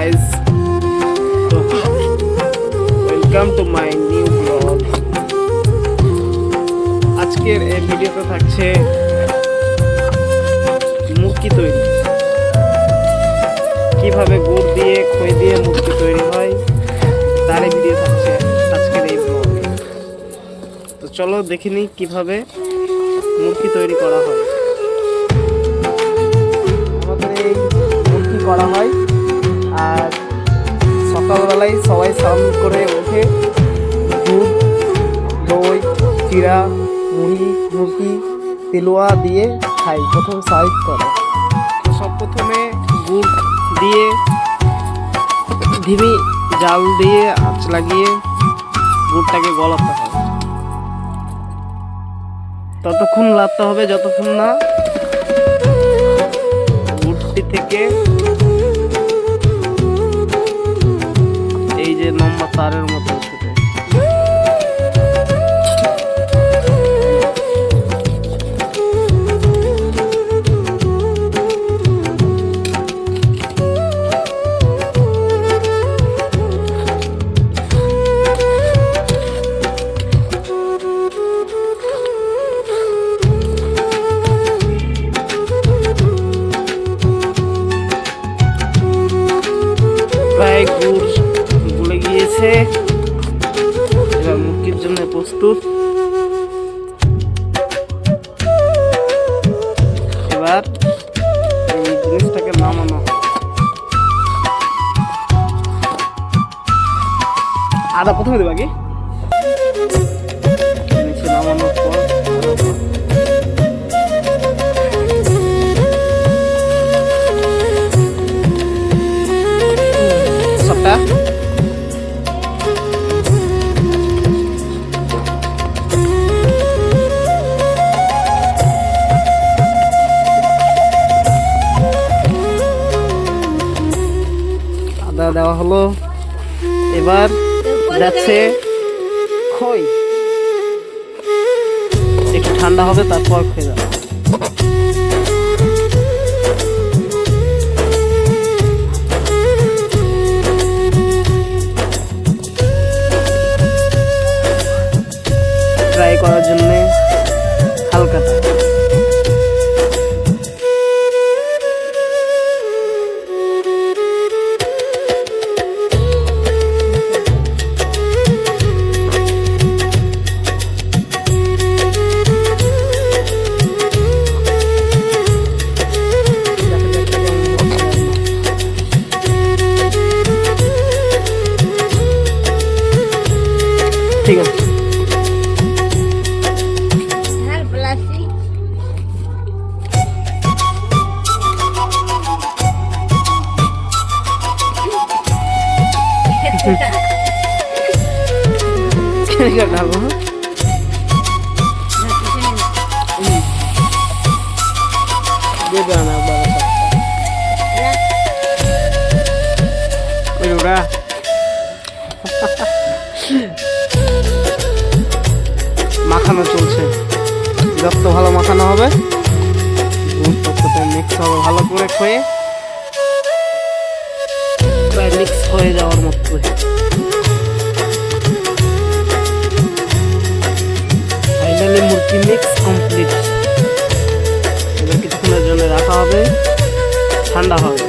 guys, welcome to my new vlog. আজকের এই ভিডিওতে থাকছে মুরগি তৈরি, কিভাবে গুড় দিয়ে খই দিয়ে মুরগি তৈরি হয় তার ভিডিও থাকছে আজকের এই ব্লগে। তো চলো দেখে নিই কিভাবে মুরগি তৈরি করা হয়। আমাদের এই মুরগি করা হয়, আর সকালবেলায় সবাই স্নান করে উঠে দুধ, দই, চিড়া, মুড়ি, মুরগি, তেলোয়া দিয়ে খাই। প্রথম সার্ভ করে সব প্রথমে গুড় দিয়ে ধিমি জাল দিয়ে আঁচ লাগিয়ে গুড়টাকে গলাতে হয়। ততক্ষণ লাগতে হবে যতক্ষণ না গুড়টি থেকে এই যে লম্বা তারের মতো ছুটে। প্রায় গুড় গুলে গিয়েছে, এবার মুরগির জন্য প্রস্তুত। এবার এই জিনিসটাকে নামানো, আদা প্রথমে দেবো আগে, নামানোর পর সবটা আদা দেওয়া হলো। এবার যাচ্ছে খই, একটু ঠান্ডা হবে তারপর খই যাবে। ট্রাই করার জন্য হালকাটা ঠিক আছে। মাখানো চলছে, যত ভালো মাখানো হবে মিক্স হবে ভালো করে, খয়ে প্রায় মিক্স হয়ে যাওয়ার মতো। ফাইনালি মুরগি মিক্স কমপ্লিট। এবার কিছুক্ষণের জন্য রাখা হবে, ঠান্ডা হবে।